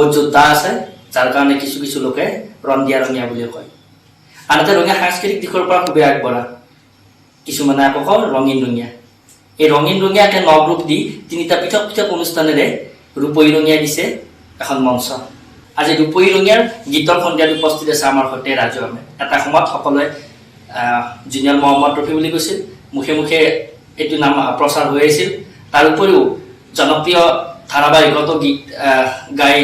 বহুত যোদ্ধা আছে যাৰ কাৰণে কিছু কিছু লোকে ৰঙীয়া ৰঙীয়া বুলি কয় আনহাতে ৰঙীয়া সাংস্কৃতিক দিশৰ পৰা খুবেই আগবঢ়া কিছুমানে আকৌ কয় ৰঙীন ৰঙীয়া এই ৰঙীন ৰঙীয়াকে নগ্ৰুপ দি তিনিটা পৃথক পৃথক অনুষ্ঠানেৰে ৰূপহী ৰঙীয়া দিছে এখন মঞ্চ আজি ৰূপহী ৰঙীয়াৰ গীতৰ সন্ধিয়াত উপস্থিত আছে আমাৰ সৈতে ৰাজু আহমেদ এটা সময়ত সকলোৱে জুনিয়ৰ মহম্মদ ৰফি বুলি কৈছিল মুখে মুখে এইটো নাম প্ৰচাৰ হৈ আছিল তাৰ উপৰিও জনপ্ৰিয় ধাৰাবাহিকতো গীত গাই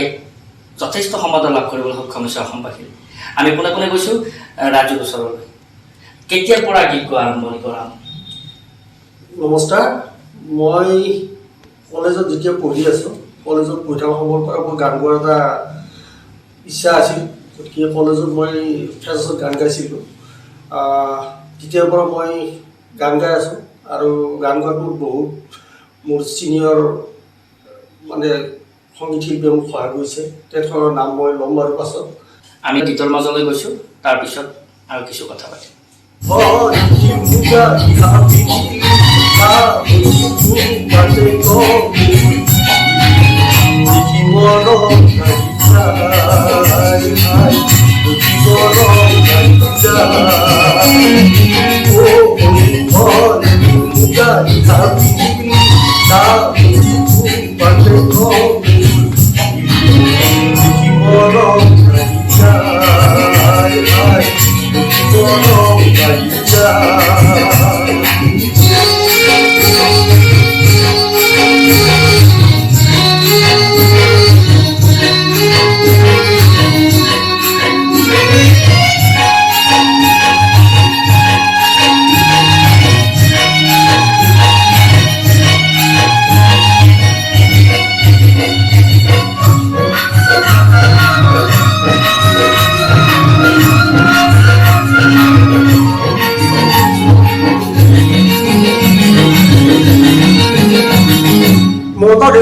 যথেষ্ট সমাদৰ লাভ কৰিবলৈ সক্ষম হৈছে অসমবাসীৰ আমি কোনে কোনে গৈছোঁ ৰাজুৰ ওচৰলৈ কেতিয়াৰ পৰা গীত গোৱা আৰম্ভণি কৰা নমস্কাৰ মই কলেজত যেতিয়া পঢ়ি আছোঁ কলেজত পঢ়ি থকা সময়ৰ পৰা মোৰ গান গোৱাৰ এটা ইচ্ছা আছিল গতিকে কলেজত মই ফ্ৰেছাছত গান গাইছিলোঁ তেতিয়াৰ পৰা মই গান গাই আছোঁ আৰু গান গোৱাত বহুত মোৰ ছিনিয়ৰ মানে সংগীত শিল্পীয়ে মোক সহায় কৰিছে তেখেতৰ নাম মই ল'ম বাৰু পাছত আমি গীতৰ মাজলৈ গৈছোঁ তাৰপিছত আৰু কিছু কথা পাতিম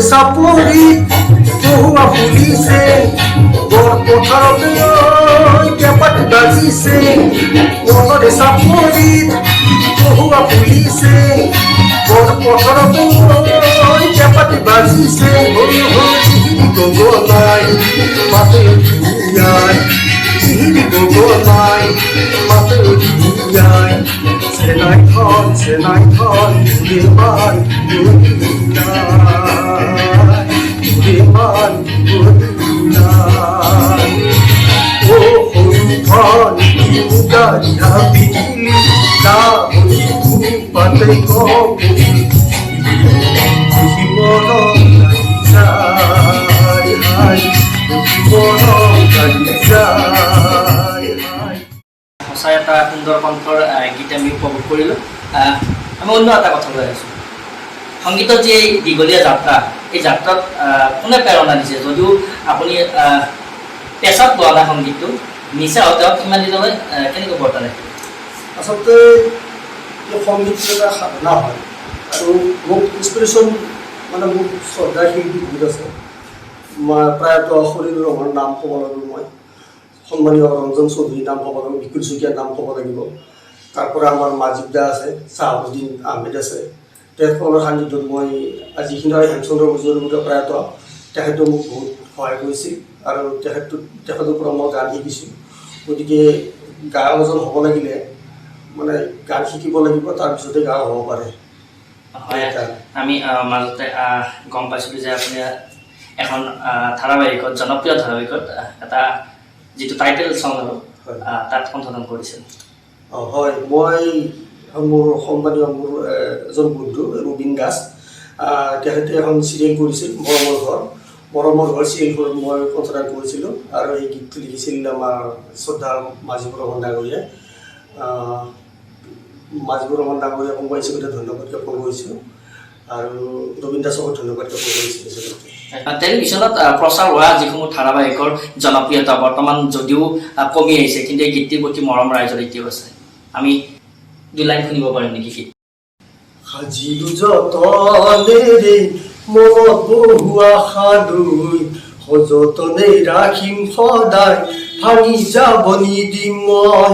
চাপৰি বহুৱা ফুলিছে বৰ পথাৰতে কেপাত বাজিছে মনৰে চাপৰিত বহুৱা ফুলিছে বৰ পথাৰতে কেপাত বাজিছে গগনাই মাতে ধুনীয়াই গগনাই মাতে ধুনীয়াই চেনাই থন নিৰ্মাণ সঁচাই এটা সুন্দৰ কণ্ঠৰ গীত আমি উপভোগ কৰিলোঁ আমি অন্য এটা কথা লৈ আছোঁ সংগীতৰ যি এই দীঘলীয়া যাত্ৰা এই যাত্ৰাত কোনে প্ৰেৰণা দিছে যদিও আপুনি পেছাত লোৱা নাই সংগীতটো নিচা হওঁতে কিমান দিনলৈ কেনেকৈ বৰ্তাই ৰাখিব আচলতে সংগীত এটা সাধনা হয় আৰু মোক ইনস্পিৰেশ্যন মানে মোৰ শ্ৰদ্ধা শিল্পী বহুত আছে প্ৰায়তঃ শৰীৰৰ ৰঙৰ নাম ক'ব লাগিব মই সন্মানীয় ৰঞ্জন চৌধুৰীৰ নাম ক'ব লাগিব বিকুল শইকীয়াৰ নাম ক'ব লাগিব তাৰপৰা আমাৰ মাজিদ দা আছে চাহাবুদ্দিন আহমেদ আছে তেখেতৰ সান্নিধ্যত মই যিখিনি হেমচন্দ্ৰ মজুমদাৰ প্ৰায়তঃ তেখেতেও মোক বহুত সহায় কৰিছিল আৰু তেখেতৰ পৰা মই গান শিকিছোঁ গতিকে গায়ক এজন হ'ব লাগিলে মানে গান শিকিব লাগিব তাৰপিছতে গায়ক হ'ব পাৰে হয় আমি মাজতে গম পাইছিলোঁ যে আপুনি এখন ধাৰাবাহিকত জনপ্ৰিয় ধাৰাবাহিকত এটা যিটো টাইটেল চং আৰু তাত কণ্ঠদান কৰিছিল হয় মই মোৰ সন্মানীয় মোৰ এজন বন্ধু ৰবীন দাস তেখেতে এখন চিৰিয়েল কৰিছিল মৰমৰ ঘৰ চিৰিয়েলখন মই কণ্ঠদান কৰিছিলোঁ আৰু এই গীতটো লিখিছিল আমাৰ শ্ৰদ্ধা মাজিবুৰ ৰহমান ডাঙৰীয়াই মাজিবুৰ ৰহমান ডাঙৰীয়াক মই হিচাপে ধন্যবাদ জ্ঞাপন কৰিছোঁ আৰু ৰবীন দাসকো ধন্যবাদ জ্ঞাপন কৰিছোঁ টেলিভিশ্যনত প্ৰচাৰ হোৱা যিসমূহ ধাৰাবাহিকৰ জনপ্ৰিয়তা বৰ্তমান যদিও কমি আহিছে কিন্তু এই গীতটিৰ প্ৰতি মৰম ৰাইজৰ এতিয়াও আছে আমি দুই লাইন শুনিব পাৰিম নেকি গীত সাজিলো যতনেৰে মনত বহুৱা সাদৈ সযতনে ৰাখিম সদায় ভাঙি যাব নিদিম মই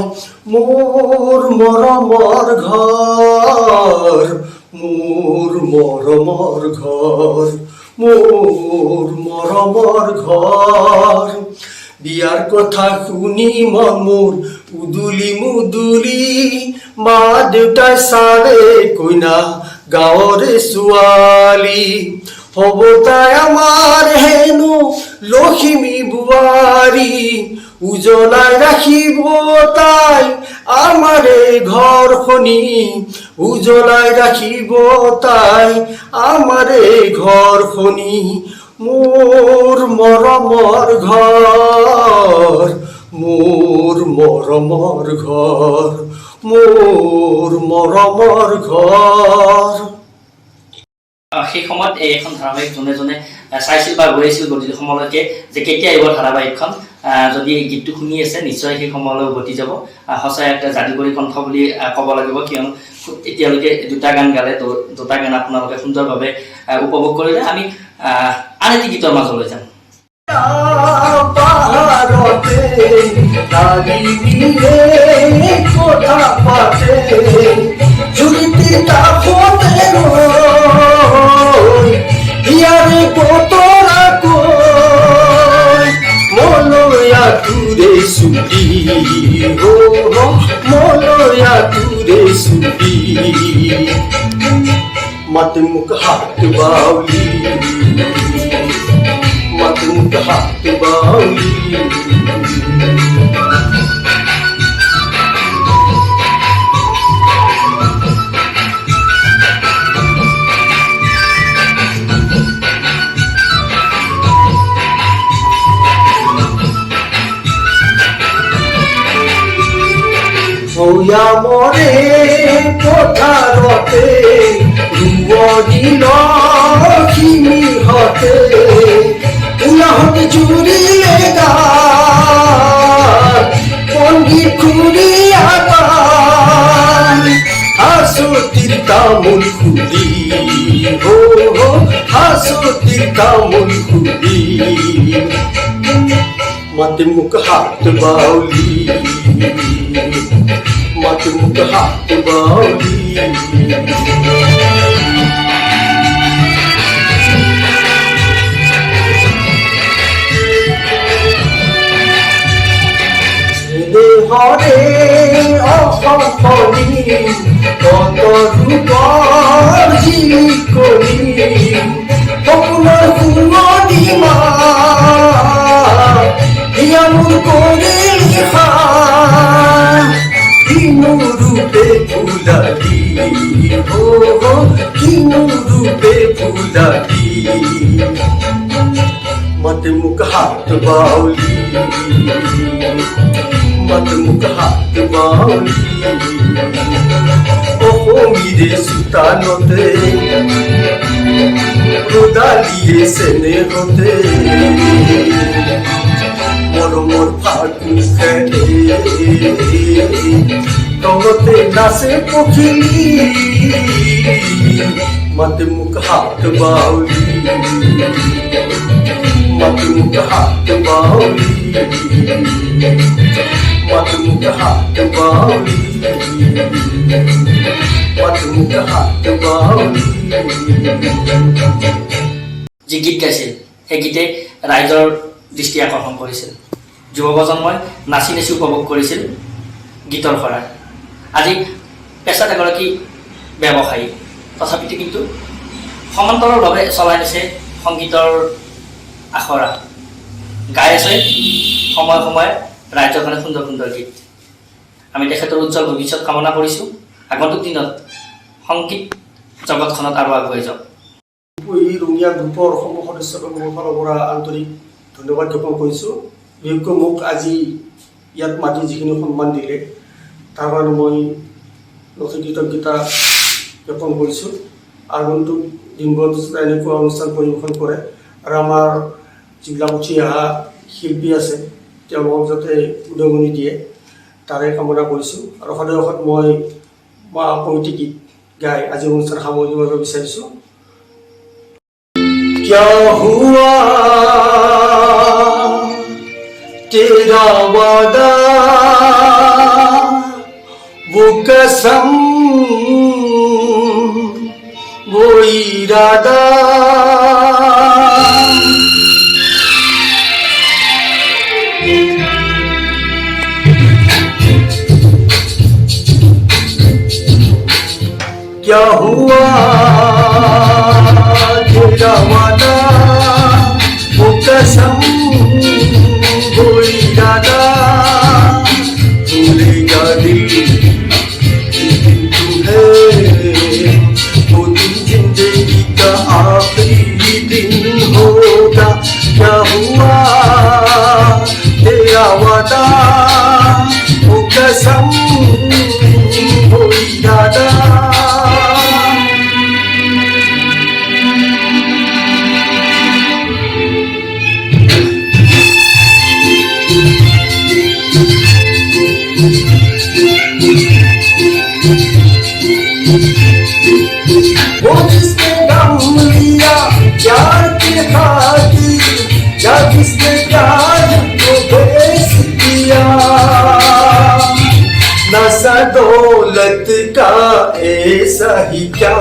মোৰ মৰমৰ ঘৰ মোৰ মৰমৰ ঘৰ বিয়াৰ কথা শুনি মন মোৰ উদুলি মুদুলি মা দেউতাই চালে কইনা গাঁৱৰে ছোৱালী হ'ব তাই আমাৰ হেনো লখিমী বোৱাৰী উজলাই ৰাখিব তাই আমাৰে ঘৰখনি উজলাই ৰাখিব তাই আমাৰে ঘৰখনি মোৰ মৰমৰ ঘৰ মোৰ মৰমৰ ঘৰ মোৰ মৰমৰ ঘৰ সেই সময়ত এইখন ধাৰাবাহিক যোনে যোনে চাইছিল বা গৈ আছিল গধূলি সময়লৈকে যে কেতিয়া আহিব ধাৰাবাহিকখন যদি এই গীতটো শুনি আছে নিশ্চয় সেই সময়লৈ উভতি যাব সঁচাই একটা যাদুকৰী কণ্ঠ বুলি ক'ব লাগিব কিয়নো এতিয়ালৈকে দুটা গান গালে দুটা গান আপোনালোকে সুন্দৰভাৱে উপভোগ কৰিলে আমি আন এটি গীতৰ মাজলৈ যাম পাহাৰতে দাঁড়িয়ে কথা পাতে জুড়িতে তাপতে ইয়ারে কতরা কই মলয়া তুরে সুটি হো মলয়া তুরে সুটি মত মুখ হাত বাউলি মত মুখ হাত বাউলি হইয়া মরে পথারতে রুয়নি লখিমী হতে উলাহতে জুড়িলে গান পণ্ডিত খুঁড়িয়া গান হাসতির তামুল খুলি হো হো হাসতির তামুল খুলি মত মুখ হাত বাউলি মত মুখ হাত বাউলি হরে অসম্পনি কত ৰূপৰ জিলিকনি সপোনৰ সুমনি মা ইয়ামুৰ কৰিলি কিনো ৰূপে ফুলালি হো কিনো ৰূপে ফুলালি মত মুখ হাত বাউলি মত মুখ হাত বাউলি অসমীৰে চোতালতে কোদালিয়ে চেনেহতে মৰমৰ ফাগুন খেলে তলতে নাচে পখিলি মত মুখ হাত বাউলি মত মুখ হাত বাউলি মত মুখ হাত বাউলি মত মুখ হাত বাউলি যি গীত গাইছিল সেই গীতে ৰাইজৰ দৃষ্টি আকৰ্ষণ কৰিছিল যুৱ প্ৰজন্মই নাচি নাচি উপভোগ কৰিছিল গীতৰ খৰাৰ আজি পেছাত এগৰাকী ব্যৱসায়ী তথাপিতো কিন্তু সমান্তৰালভাৱে চলাই নিছে সংগীতৰ আখৰা গাই আছে সময়ে সময়ে ৰাইজৰ কাৰণে সুন্দৰ সুন্দৰ গীত আমি তেখেতৰ উজ্জ্বল ভৱিষ্যত কামনা কৰিছোঁ আগন্তুক দিনত সংগীত জগতখনত আৰু আগুৱাই যাওক এই ৰঙীয়া গ্ৰুপৰ সমূহ সদস্যক মোৰ ফালৰ পৰা আন্তৰিক ধন্যবাদ জ্ঞাপন কৰিছোঁ বিশেষকৈ মোক আজি ইয়াত মাতি যিখিনি সন্মান দিলে তাৰ কাৰণে মই নথৈ কৃতজ্ঞতা জ্ঞাপন কৰিছোঁ আগন্তুক দিনবোৰত এনেকুৱা অনুষ্ঠান পৰিৱেশন কৰে আৰু আমাৰ যিবিলাক উঠি অহা শিল্পী আছে তেওঁলোকক যাতে উদগনি দিয়ে তাৰে কামনা কৰিছোঁ আৰু সদায় মই কমিটি গীত গাই আজি অনুষ্ঠান সামৰণি মাৰিব বিচাৰিছোঁ क्या हुआ तेरा वादा वो कसम वो इरादा क्या हुआ तेरा वादा वो कसम वो इरादा भूलेगा दिल तू है वो दिन जिंदगी का आखिरी दिन होगा क्या हुआ तेरा वादा वो कसम वो इरादा वो जिसने गम लिया प्यार के खातिर या जिसने प्यार को बेच दिया नशा दौलत का ऐसा ही क्या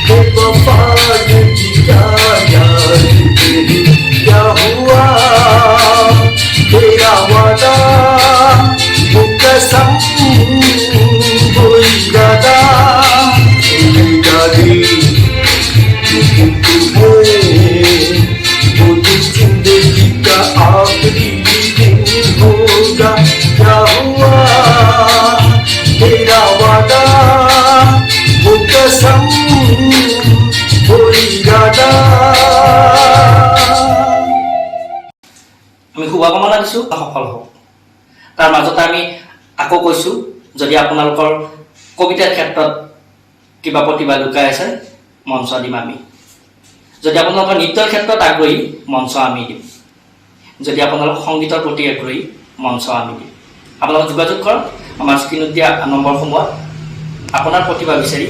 बेवफा की क्या याद तेरी क्या हुआ तेरा वादा वो कसम वो इरादा भूलेगा दिल तू है वो दिन जिंदगी का आखिरी दिन होगा क्या हुआ तेरा वादा वो कसम वो इरादा আমি শুভকামনা দিছোঁ সফল হওক তাৰ মাজতে আমি আকৌ কৈছোঁ যদি আপোনালোকৰ কবিতাৰ ক্ষেত্ৰত কিবা প্ৰতিভা লুকাই আছে মঞ্চ দিম আমি যদি আপোনালোকৰ নৃত্যৰ ক্ষেত্ৰত আগ্ৰহী মঞ্চ আমি দিম যদি আপোনালোক সংগীতৰ প্ৰতি আগ্ৰহী মঞ্চ আমি দিম আপোনালোক যোগাযোগ কৰক আমাৰ স্ক্ৰীনত দিয়া নম্বৰসমূহত আপোনাৰ প্ৰতিভা বিচাৰি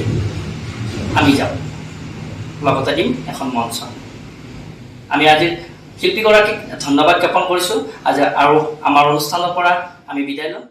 আমি যাম লগতে দিম এখন মঞ্চ আমি আজিৰ শিল্পীগৰাকীক ধন্যবাদ জ্ঞাপন কৰিছোঁ আজি আৰু আমাৰ অনুষ্ঠানৰ পৰা আমি বিদায় লম